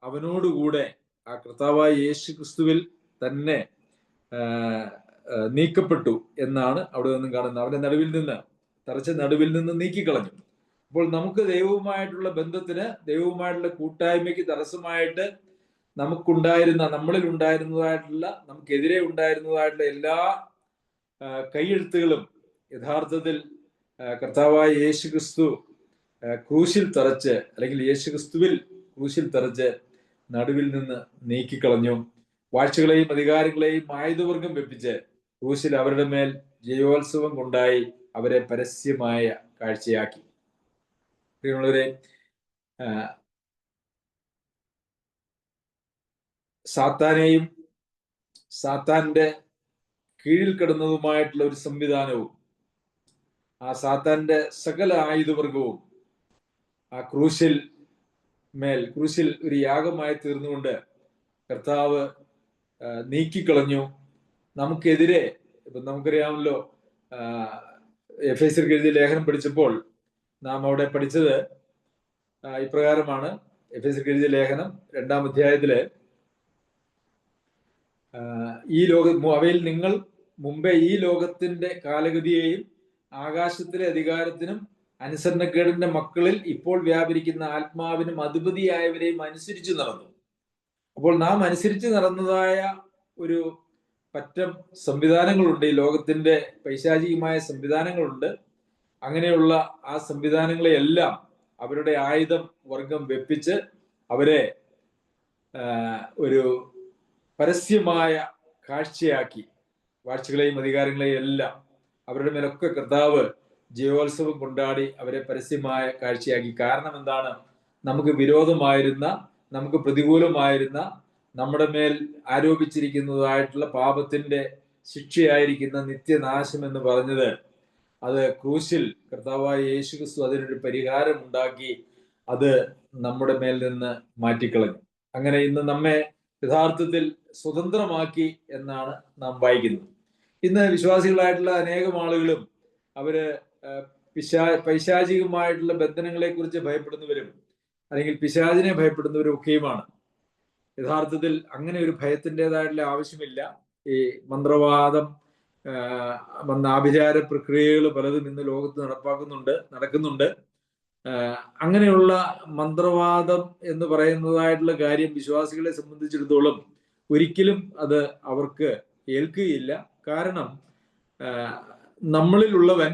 അവനോടുകൂടെ ആ കർത്താവായ യേശുക്രിസ്തുവിൽ തന്നെ നീക്കപ്പെട്ടു എന്നാണ് അവിടെ നിന്നും കാണുന്നത്. അവന്റെ നടുവിൽ നിന്ന് തറച്ച നടുവിൽ നിന്ന് നീക്കിക്കളഞ്ഞു. അപ്പോൾ നമുക്ക് ദൈവവുമായിട്ടുള്ള ബന്ധത്തിന്, ദൈവവുമായിട്ടുള്ള കൂട്ടായ്മയ്ക്ക് തടസ്സമായിട്ട് നമ്മളിൽ ഉണ്ടായിരുന്നതായിട്ടുള്ള, നമുക്കെതിരെ ഉണ്ടായിരുന്നതായിട്ടുള്ള എല്ലാ കൈയെഴുത്തുകളും യഥാർത്ഥത്തിൽ കർത്താവായ യേശുക്രിസ്തു ക്രൂശിൽ തറച്ച്, അല്ലെങ്കിൽ യേശുക്രിസ്തുവിൽ ക്രൂശിൽ തറച്ച് നടുവിൽ നിന്ന് നീക്കിക്കളഞ്ഞു. വാഴ്ചകളെയും അധികാരങ്ങളെയും ആയുധവർഗം വെപ്പിച്ച് ക്രൂശിൽ അവരുടെ മേൽ ജയോത്സവം കൊണ്ടായി അവരെ പരസ്യമായ കാഴ്ചയാക്കി. പ്രിയമുള്ളവരെ, സാത്താനെയും സാത്താന്റെ കീഴിൽ കിടന്നതുമായിട്ടുള്ള ഒരു സംവിധാനവും ആ സാത്താന്റെ സകല ആയുധവർഗവും ആ ക്രൂശിൽ ഒരു യാഗമായി തീർന്നുകൊണ്ട് കർത്താവ് നീക്കിക്കളഞ്ഞു. നമുക്കെതിരെ, ഇപ്പം നമുക്കറിയാമല്ലോ, എഫേസ്യർക്ക് എഴുതിയ ലേഖനം പഠിച്ചപ്പോൾ നാം അവിടെ പഠിച്ചത് ഇപ്രകാരമാണ്. എഫേസ്യർക്ക് എഴുതിയ ലേഖനം 2-ാം അധ്യായത്തില് അവയിൽ നിങ്ങൾ മുമ്പേ ഈ ലോകത്തിന്റെ കാലഗതിയെയും ആകാശത്തിലെ അധികാരത്തിനും അനുസരണക്കേടിന്റെ മക്കളിൽ ഇപ്പോൾ വ്യാപരിക്കുന്ന ആത്മാവിനും അധിപതിയായവരെയും അനുസരിച്ച് നടന്നു. അപ്പോൾ നാം അനുസരിച്ച് നടന്നതായ ഒരു പറ്റം സംവിധാനങ്ങളുണ്ട്. ഈ ലോകത്തിന്റെ പൈശാചികമായ സംവിധാനങ്ങളുണ്ട്. അങ്ങനെയുള്ള ആ സംവിധാനങ്ങളെയെല്ലാം അവരുടെ ആയുധം വർഗം വെപ്പിച്ച് അവരെ ഒരു പരസ്യമായ കാഴ്ചയാക്കി, വാഴ്ചകളെയും അധികാരങ്ങളെയും എല്ലാം അവരുടെ മേലൊക്കെ കർത്താവ് ജയോത്സവം കൊണ്ടാടി അവരെ പരസ്യമായ കാഴ്ചയാക്കി. കാരണം എന്താണ്? നമുക്ക് വിരോധമായിരുന്ന, നമുക്ക് പ്രതികൂലമായിരുന്ന, നമ്മുടെ മേൽ ആരോപിച്ചിരിക്കുന്നതായിട്ടുള്ള പാപത്തിന്റെ ശിക്ഷയായിരിക്കുന്ന നിത്യനാശം എന്ന് പറഞ്ഞത്, അത് ക്രൂശിൽ കർത്താവായ യേശുക്രിസ്തു അതിനൊരു പരിഹാരം ഉണ്ടാക്കി അത് നമ്മുടെ മേൽ നിന്ന് മാറ്റിക്കളഞ്ഞു. അങ്ങനെ ഇന്ന് നമ്മെ യഥാർത്ഥത്തിൽ സ്വതന്ത്രമാക്കി എന്നാണ് നാം വായിക്കുന്നത്. ഇന്ന് വിശ്വാസികളായിട്ടുള്ള അനേകം ആളുകളും അവര് പൈശാചികമായിട്ടുള്ള ബന്ധനങ്ങളെ കുറിച്ച് ഭയപ്പെടുന്നവരും അല്ലെങ്കിൽ പിശാചിനെ ഭയപ്പെടുന്നവരും ഒക്കെയുമാണ്. യഥാർത്ഥത്തിൽ അങ്ങനെ ഒരു ഭയത്തിൻ്റെതായിട്ടുള്ള ആവശ്യമില്ല. ഈ മന്ത്രവാദം, ആഭിചാര പ്രക്രിയകൾ പലതും ഇന്ന് ലോകത്ത് നടക്കുന്നുണ്ട്. അങ്ങനെയുള്ള മന്ത്രവാദം എന്ന് പറയുന്നതായിട്ടുള്ള കാര്യം വിശ്വാസികളെ സംബന്ധിച്ചിടത്തോളം ഒരിക്കലും അത് അവർക്ക് ഏൽക്കുകയില്ല. കാരണം നമ്മളിലുള്ളവൻ,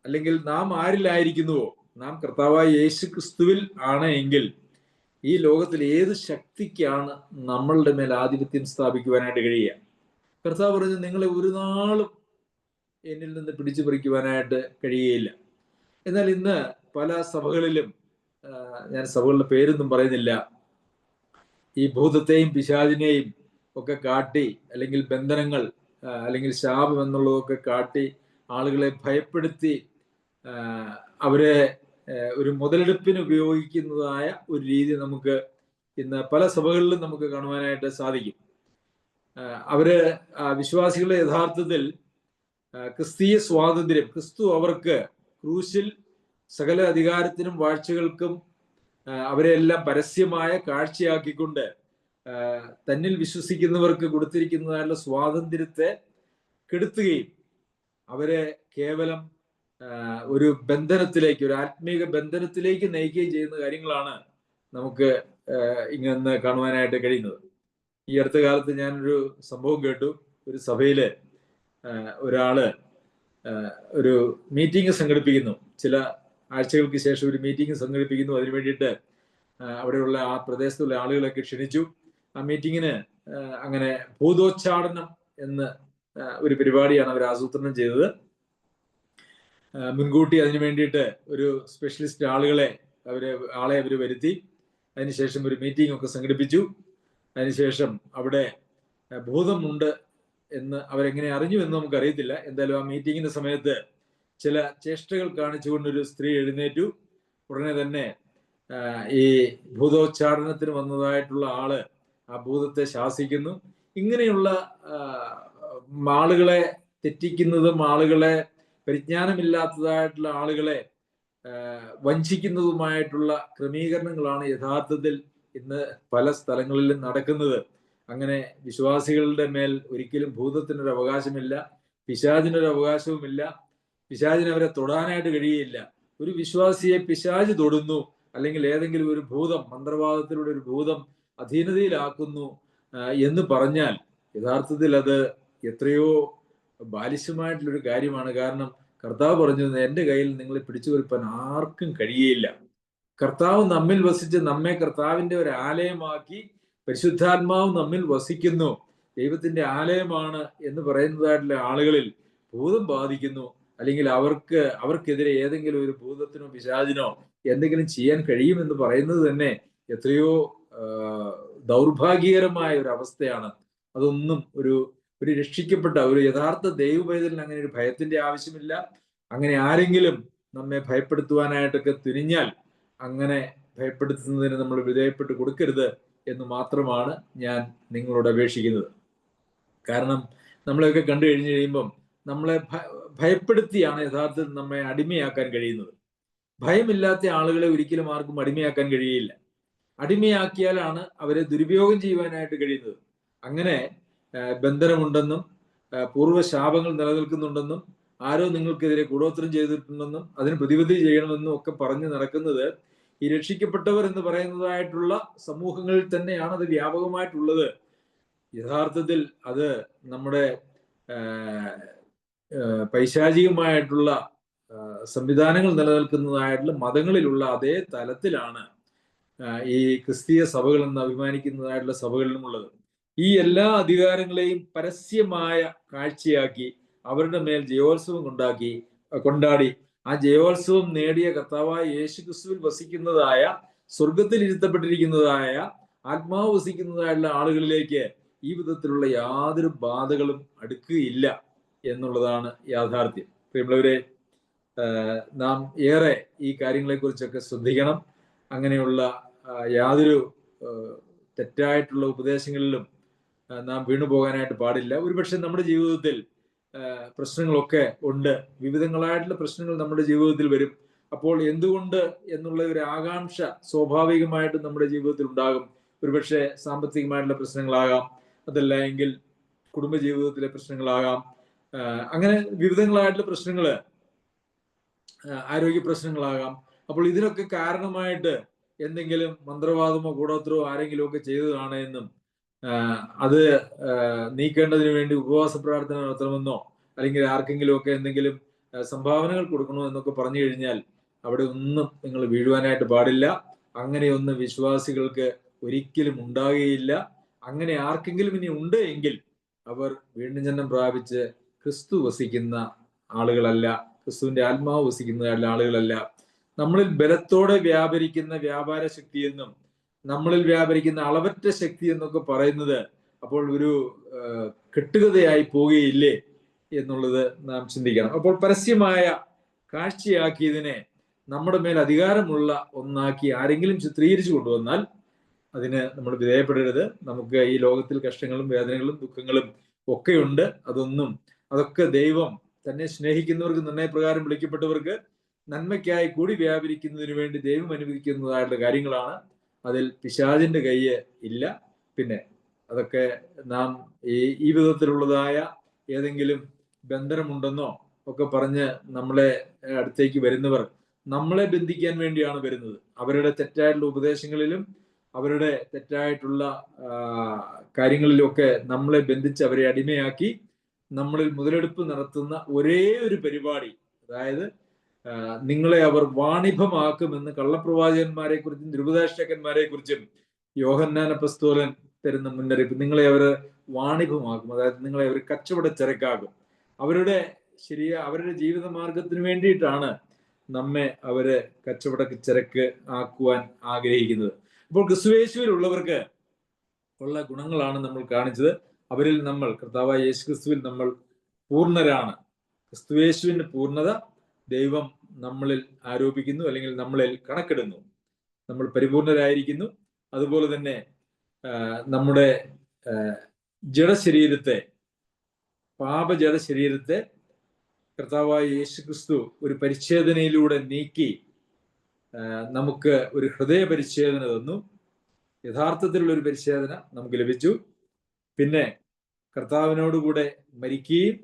അല്ലെങ്കിൽ നാം ആരിലായിരിക്കുന്നുവോ, നാം കർത്താവായ യേശുക്രിസ്തുവിൽ ആണ് എങ്കിൽ ഈ ലോകത്തിൽ ഏത് ശക്തിക്കാണ് നമ്മളുടെ മേൽ ആധിപത്യം സ്ഥാപിക്കുവാനായിട്ട് കഴിയുക? കർത്താവ് പറഞ്ഞു, നിങ്ങളെ ഒരു നാളും എന്നിൽ നിന്ന് പിടിച്ചു പറിക്കുവാനായിട്ട് കഴിയുകയില്ല. എന്നാൽ ഇന്ന് പല സഭകളിലും, ഞാൻ സഭകളുടെ പേരൊന്നും പറയുന്നില്ല, ഈ ഭൂതത്തെയും പിശാചിനെയും ഒക്കെ കാട്ടി, അല്ലെങ്കിൽ ബന്ധനങ്ങൾ, അല്ലെങ്കിൽ ശാപം എന്നുള്ളതൊക്കെ കാട്ടി ആളുകളെ ഭയപ്പെടുത്തി അവരെ ഒരു മുതലെടുപ്പിന് ഉപയോഗിക്കുന്നതായ ഒരു രീതി നമുക്ക് ഇന്ന് പല സഭകളിലും നമുക്ക് കാണുവാനായിട്ട് സാധിക്കും. അവര് വിശ്വാസികളെ യഥാർത്ഥത്തിൽ ക്രിസ്തീയ സ്വാതന്ത്ര്യം, ക്രിസ്തു അവർക്ക് ക്രൂശിൽ സകല അധികാരത്തിനും വാഴ്ചകൾക്കും അവരെ എല്ലാം പരസ്യമായ കാഴ്ചയാക്കിക്കൊണ്ട് തന്നിൽ വിശ്വസിക്കുന്നവർക്ക് കൊടുത്തിരിക്കുന്നതായുള്ള സ്വാതന്ത്ര്യത്തെ കെടുത്തുകയും അവരെ കേവലം ഒരു ബന്ധനത്തിലേക്ക്, ഒരു ആത്മീക ബന്ധനത്തിലേക്ക് നയിക്കുകയും ചെയ്യുന്ന കാര്യങ്ങളാണ് നമുക്ക് ഇങ്ങനെ കാണുവാനായിട്ട് കഴിയുന്നത്. ഈ അടുത്ത കാലത്ത് ഞാനൊരു സംഭവം കേട്ടു. ഒരു സഭയില് ഒരാള് ഒരു മീറ്റിംഗ് സംഘടിപ്പിക്കുന്നു. ചില ആഴ്ചകൾക്ക് ശേഷം ഒരു മീറ്റിംഗ് സംഘടിപ്പിക്കുന്നു. അതിനു വേണ്ടിയിട്ട് അവിടെയുള്ള ആ പ്രദേശത്തുള്ള ആളുകളൊക്കെ ക്ഷണിച്ചു. ആ മീറ്റിങ്ങിന് അങ്ങനെ ഭൂതോച്ചാടനം എന്ന ഒരു പരിപാടിയാണ് അവർ ആസൂത്രണം ചെയ്തത്. മുൻകൂട്ടി അതിനു വേണ്ടിയിട്ട് ഒരു സ്പെഷ്യലിസ്റ്റ് ആളെ അവർ വരുത്തി. അതിനുശേഷം ഒരു മീറ്റിംഗ് ഒക്കെ സംഘടിപ്പിച്ചു. അതിനുശേഷം അവിടെ ഭൂതമുണ്ട് എന്ന് അവരെങ്ങനെ അറിഞ്ഞു എന്ന് നമുക്കറിയത്തില്ല. എന്തായാലും ആ മീറ്റിങ്ങിന്റെ സമയത്ത് ചില ചേഷ്ടകൾ കാണിച്ചുകൊണ്ടൊരു സ്ത്രീ എഴുന്നേറ്റു. ഉടനെ തന്നെ ഈ ഭൂതോച്ചാടനത്തിന് വന്നതായിട്ടുള്ള ആള് ആ ഭൂതത്തെ ശാസിക്കുന്നു. ഇങ്ങനെയുള്ള ആളുകളെ തെറ്റിക്കുന്നതും ആളുകളെ പരിജ്ഞാനമില്ലാത്തതായിട്ടുള്ള ആളുകളെ വഞ്ചിക്കുന്നതുമായിട്ടുള്ള ക്രമീകരണങ്ങളാണ് യഥാർത്ഥത്തിൽ ഇന്ന് പല സ്ഥലങ്ങളിലും നടക്കുന്നത്. അങ്ങനെ വിശ്വാസികളുടെ മേൽ ഒരിക്കലും ഭൂതത്തിനൊരു അവകാശമില്ല, പിശാചിനൊരു അവകാശവുമില്ല. പിശാചിന് അവരെ തൊടാനായിട്ട് കഴിയില്ല. ഒരു വിശ്വാസിയെ പിശാച് തൊടുന്നു, അല്ലെങ്കിൽ ഏതെങ്കിലും ഒരു ഭൂതം, മന്ത്രവാദത്തിലൂടെ ഒരു ഭൂതം അധീനതയിലാക്കുന്നു എന്ന് പറഞ്ഞാൽ യഥാർത്ഥത്തിൽ അത് എത്രയോ ബാലിശമായിട്ടുള്ളൊരു കാര്യമാണ്. കാരണം കർത്താവ് പറഞ്ഞു, എൻ്റെ കയ്യിൽ നിങ്ങളെ പിടിച്ചു വരുത്താൻ ആർക്കും കഴിയില്ല. കർത്താവ് നമ്മിൽ വസിച്ച് നമ്മെ കർത്താവിന്റെ ഒരു ആലയമാക്കി, പരിശുദ്ധാത്മാവ് നമ്മിൽ വസിക്കുന്നു, ദൈവത്തിന്റെ ആലയമാണ് എന്ന് പറയുന്നതായിട്ടുള്ള ആളുകളിൽ ഭൂതം ബാധിക്കുന്നു, അല്ലെങ്കിൽ അവർക്കെതിരെ ഏതെങ്കിലും ഒരു ഭൂതത്തിനോ പിശാചിനോ എന്തെങ്കിലും ചെയ്യാൻ കഴിയുമെന്ന് പറയുന്നത് തന്നെ എത്രയോ ദൗർഭാഗ്യകരമായ ഒരു അവസ്ഥയാണ്. അതൊന്നും ഒരു രക്ഷിക്കപ്പെട്ട ഒരു യഥാർത്ഥ ദൈവപൈതലിന് അങ്ങനെ ഒരു ഭയത്തിന്റെ ആവശ്യമില്ല. അങ്ങനെ ആരെങ്കിലും നമ്മെ ഭയപ്പെടുത്തുവാനായിട്ടൊക്കെ തുനിഞ്ഞാൽ അങ്ങനെ ഭയപ്പെടുത്തുന്നതിന് നമ്മൾ വിധേയപ്പെട്ട് കൊടുക്കരുത് എന്ന് മാത്രമാണ് ഞാൻ നിങ്ങളോട് അപേക്ഷിക്കുന്നത്. കാരണം നമ്മളെയൊക്കെ കണ്ടു കഴിഞ്ഞു കഴിയുമ്പം നമ്മളെ ഭയപ്പെടുത്തിയാണ് യഥാർത്ഥത്തിൽ നമ്മെ അടിമയാക്കാൻ കഴിയുന്നത്. ഭയമില്ലാത്ത ആളുകളെ ഒരിക്കലും ആർക്കും അടിമയാക്കാൻ കഴിയില്ല. അടിമയാക്കിയാലാണ് അവരെ ദുരുപയോഗം ചെയ്യുവാനായിട്ട് കഴിയുന്നത്. അങ്ങനെ ബന്ധനമുണ്ടെന്നും പൂർവ്വശാപങ്ങൾ നിലനിൽക്കുന്നുണ്ടെന്നും ആരോ നിങ്ങൾക്കെതിരെ കൂടോത്രം ചെയ്തിട്ടുണ്ടെന്നും അതിന് പ്രതിവിധി ചെയ്യണമെന്നും ഒക്കെ പറഞ്ഞ് നടക്കുന്നത് ഈ രക്ഷിക്കപ്പെട്ടവർ എന്ന് പറയുന്നതായിട്ടുള്ള സമൂഹങ്ങളിൽ തന്നെയാണ് അത് വ്യാപകമായിട്ടുള്ളത്. യഥാർത്ഥത്തിൽ അത് നമ്മുടെ പൈശാചികമായിട്ടുള്ള സംവിധാനങ്ങൾ നിലനിൽക്കുന്നതായിട്ടുള്ള മതങ്ങളിലുള്ള അതേ തലത്തിലാണ് ഈ ക്രിസ്തീയ സഭകൾ എന്ന് അഭിമാനിക്കുന്നതായിട്ടുള്ള സഭകളിലുമുള്ളത്. ഈ എല്ലാ അധികാരങ്ങളെയും പരസ്യമായ കാഴ്ചയാക്കി അവരുടെ മേൽ ജയോത്സവം കൊണ്ടാടി ആ ജയോത്സവം നേടിയ കർത്താവായ യേശു ക്രിസ്തുവിൽ വസിക്കുന്നതായ, സ്വർഗത്തിൽ ഇരുത്തപ്പെട്ടിരിക്കുന്നതായ, ആത്മാവ് വസിക്കുന്നതായിട്ടുള്ള ആളുകളിലേക്ക് ഈ വിധത്തിലുള്ള യാതൊരു ബാധകളും അടുക്കുകയില്ല എന്നുള്ളതാണ് യാഥാർത്ഥ്യം. പ്രിയമുള്ളവരെ, നാം ഏറെ ഈ കാര്യങ്ങളെക്കുറിച്ചൊക്കെ ശ്രദ്ധിക്കണം. അങ്ങനെയുള്ള യാതൊരു തെറ്റായിട്ടുള്ള ഉപദേശങ്ങളിലും നാം വീണുപോകാനായിട്ട് പാടില്ല. ഒരുപക്ഷെ നമ്മുടെ ജീവിതത്തിൽ പ്രശ്നങ്ങളൊക്കെ ഉണ്ട്, വിവിധങ്ങളായിട്ടുള്ള പ്രശ്നങ്ങൾ നമ്മുടെ ജീവിതത്തിൽ വരും. അപ്പോൾ എന്തുകൊണ്ട് എന്നുള്ള ഒരു ആകാംക്ഷ സ്വാഭാവികമായിട്ടും നമ്മുടെ ജീവിതത്തിൽ ഉണ്ടാകും. ഒരുപക്ഷെ സാമ്പത്തികമായിട്ടുള്ള പ്രശ്നങ്ങളാകാം, അതല്ല എങ്കിൽ കുടുംബജീവിതത്തിലെ പ്രശ്നങ്ങളാകാം. അങ്ങനെ വിവിധങ്ങളായിട്ടുള്ള പ്രശ്നങ്ങൾ, ആരോഗ്യ പ്രശ്നങ്ങളാകാം. അപ്പോൾ ഇതിനൊക്കെ കാരണമായിട്ട് എന്തെങ്കിലും മന്ത്രവാദമോ കൂടോത്രമോ ആരെങ്കിലും ഒക്കെ ചെയ്തതാണ് എന്നും അത് നീക്കേണ്ടതിന് വേണ്ടി ഉപവാസ പ്രാർത്ഥന നടത്തണമെന്നോ അല്ലെങ്കിൽ ആർക്കെങ്കിലും ഒക്കെ എന്തെങ്കിലും സംഭാവനകൾ കൊടുക്കണോ എന്നൊക്കെ പറഞ്ഞു കഴിഞ്ഞാൽ അവിടെ ഒന്നും നിങ്ങൾ വീഴുവാനായിട്ട് പാടില്ല. അങ്ങനെയൊന്നും വിശ്വാസികൾക്ക് ഒരിക്കലും ഉണ്ടാകുകയില്ല. അങ്ങനെ ആർക്കെങ്കിലും ഇനി ഉണ്ട് എങ്കിൽ അവർ വീണ്ടും ജന്മം പ്രാപിച്ച് ക്രിസ്തു വസിക്കുന്ന ആളുകളല്ല, ക്രിസ്തുവിന്റെ ആത്മാവ് വസിക്കുന്ന ആളുകളല്ല. നമ്മളിൽ ബലത്തോടെ വ്യാപരിക്കുന്ന വ്യാപാര ശക്തി എന്നും നമ്മളിൽ വ്യാപരിക്കുന്ന അളവറ്റ ശക്തി എന്നൊക്കെ പറയുന്നത് അപ്പോൾ ഒരു കെട്ടുകഥയായി പോവുകയില്ലേ എന്നുള്ളത് നാം ചിന്തിക്കണം. അപ്പോൾ പരസ്യമായ കാഴ്ചയാക്കിയതിനെ നമ്മുടെ മേൽ അധികാരമുള്ള ഒന്നാക്കി ആരെങ്കിലും ചിത്രീകരിച്ചു കൊണ്ടുവന്നാൽ അതിന് നമ്മൾ വിധേയപ്പെടരുത്. നമുക്ക് ഈ ലോകത്തിൽ കഷ്ടങ്ങളും വേദനകളും ദുഃഖങ്ങളും ഒക്കെയുണ്ട്. അതൊക്കെ ദൈവം തന്നെ സ്നേഹിക്കുന്നവർക്ക്, നിർണയപ്രകാരം വിളിക്കപ്പെട്ടവർക്ക് നന്മയ്ക്കായി കൂടി വ്യാപരിക്കുന്നതിന് വേണ്ടി ദൈവം അനുവദിക്കുന്നതായിട്ടുള്ള കാര്യങ്ങളാണ്. അതിൽ പിശാചിന്റെ കയ്യ് ഇല്ല. പിന്നെ അതൊക്കെ നാം ഈ വിധത്തിലുള്ളതായ ഏതെങ്കിലും ബന്ധനമുണ്ടെന്നോ ഒക്കെ പറഞ്ഞ് നമ്മളെ അടുത്തേക്ക് വരുന്നവർ നമ്മളെ ബന്ധിക്കാൻ വേണ്ടിയാണ് വരുന്നത്. അവരുടെ തെറ്റായിട്ടുള്ള ഉപദേശങ്ങളിലും അവരുടെ തെറ്റായിട്ടുള്ള കാര്യങ്ങളിലൊക്കെ നമ്മളെ ബന്ധിച്ച് അവരെ അടിമയാക്കി നമ്മളിൽ മുതലെടുപ്പ് നടത്തുന്ന ഒരേ ഒരു പരിപാടി, അതായത് നിങ്ങളെ അവർ വാണിഭമാക്കുമെന്ന് കള്ളപ്രവാചകന്മാരെ കുറിച്ചും ദുരുപദേഷ്ടകന്മാരെ കുറിച്ചും യോഹന്നാൻ അപ്പോസ്തലൻ തരുന്ന മുന്നറിയിപ്പ്. നിങ്ങളെ അവർ വാണിഭമാക്കും, അതായത് നിങ്ങളെ അവർ കച്ചവട ചരക്കാകും. അവരുടെ ജീവിത മാർഗത്തിന് വേണ്ടിയിട്ടാണ് നമ്മെ അവര് കച്ചവട ചരക്ക് ആക്കുവാൻ ആഗ്രഹിക്കുന്നത്. അപ്പോൾ ക്രിസ്തുയേശുവിലുള്ളവർക്ക് ഉള്ള ഗുണങ്ങളാണ് നമ്മൾ കാണിച്ചത്. അവരിൽ നമ്മൾ, കർത്താവായ യേശു ക്രിസ്തുവിൽ നമ്മൾ പൂർണ്ണരാണ്. ക്രിസ്തുയേശുവിന്റെ പൂർണ്ണത ദൈവം നമ്മളിൽ ആരോപിക്കുന്നു, അല്ലെങ്കിൽ നമ്മളിൽ കണക്കിടുന്നു. നമ്മൾ പരിപൂർണരായിരിക്കുന്നു. അതുപോലെ തന്നെ നമ്മുടെ ജഡശരീരത്തെ, പാപജഡശരീരത്തെ കർത്താവായ യേശു ക്രിസ്തു ഒരു പരിച്ഛേദനയിലൂടെ നീക്കി നമുക്ക് ഒരു ഹൃദയ പരിച്ഛേദന തന്നു. യഥാർത്ഥത്തിലുള്ള ഒരു പരിച്ഛേദന നമുക്ക് ലഭിച്ചു. പിന്നെ കർത്താവിനോടുകൂടെ മരിക്കുകയും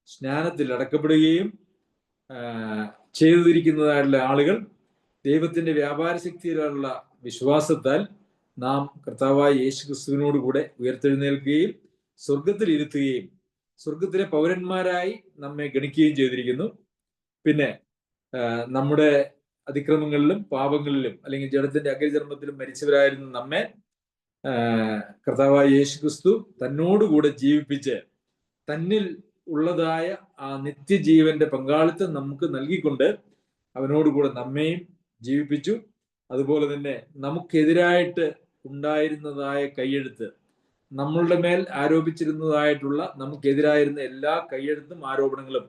സ്നാനത്തിൽ അടക്കപ്പെടുകയും ചെയ്തിരിക്കുന്നതായിട്ടുള്ള ആളുകൾ ദൈവത്തിന്റെ വ്യാപാര ശക്തിയിലുള്ള വിശ്വാസത്താൽ നാം കർത്താവായ യേശു ക്രിസ്തുവിനോട് കൂടെ ഉയർത്തെഴുന്നേൽക്കുകയും സ്വർഗത്തിൽ ഇരുത്തുകയും സ്വർഗത്തിലെ പൗരന്മാരായി നമ്മെ ഗണിക്കുകയും ചെയ്തിരിക്കുന്നു. പിന്നെ നമ്മുടെ അതിക്രമങ്ങളിലും പാപങ്ങളിലും അല്ലെങ്കിൽ ജഡത്തിന്റെ അഗ്രചർമ്മത്തിലും മരിച്ചവരായിരുന്നു നമ്മെ കർത്താവായ യേശു ക്രിസ്തു തന്നോടുകൂടെ ജീവിപ്പിച്ച് തന്നിൽ ഉള്ളതായ ആ നിത്യജീവന്റെ പങ്കാളിത്തം നമുക്ക് നൽകിക്കൊണ്ട് അവനോടുകൂടെ നമ്മെയും ജീവിപ്പിച്ചു. അതുപോലെ തന്നെ നമുക്കെതിരായിട്ട് ഉണ്ടായിരുന്നതായ കൈയെഴുത്ത്, നമ്മളുടെ മേൽ ആരോപിച്ചിരുന്നതായിട്ടുള്ള നമുക്കെതിരായിരുന്ന എല്ലാ കൈയെഴുത്തും ആരോപണങ്ങളും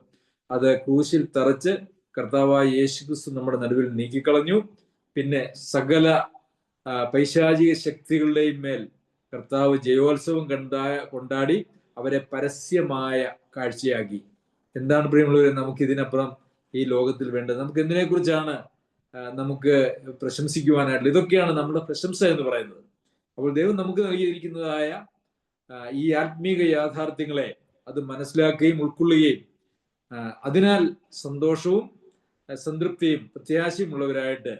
അത് ക്രൂശിൽ തറച്ച് കർത്താവായ യേശു ക്രിസ്തു നമ്മുടെ നടുവിൽ നീക്കിക്കളഞ്ഞു. പിന്നെ സകല പൈശാചിക ശക്തികളുടെയും മേൽ കർത്താവ് ജയോത്സവം കൊണ്ടാടി അവരെ പരസ്യമായ കാഴ്ചയാക്കി. എന്താണ് പ്രിയമുള്ളവരെ നമുക്ക് ഇതിനപ്പുറം ഈ ലോകത്തിൽ വേണ്ടത്? നമുക്ക് എന്തിനെ കുറിച്ചാണ് നമുക്ക് പ്രശംസിക്കുവാനായിട്ടുള്ളത്? ഇതൊക്കെയാണ് നമ്മുടെ പ്രശംസ എന്ന് പറയുന്നത്. അപ്പോൾ ദൈവം നമുക്ക് നൽകിയിരിക്കുന്നതായ ഈ ആത്മീക യാഥാർത്ഥ്യങ്ങളെ അത് മനസ്സിലാക്കുകയും ഉൾക്കൊള്ളുകയും അതിനാൽ സന്തോഷവും സംതൃപ്തിയും പ്രത്യാശയും ഉള്ളവരായിട്ട്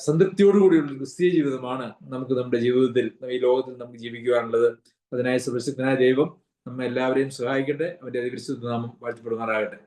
സംതൃപ്തിയോടുകൂടിയുള്ള ക്രിസ്തീയ ജീവിതമാണ് നമുക്ക് നമ്മുടെ ജീവിതത്തിൽ, ഈ ലോകത്തിൽ നമുക്ക് ജീവിക്കുവാനുള്ളത്. അതിനായി സർവശക്തനായ ദൈവം നമ്മെ എല്ലാവരെയും സഹായിക്കട്ടെ. അവന്റെ അതിപരിശുദ്ധ നാമം വാഴ്ത്തപ്പെടുമാറാകട്ടെ.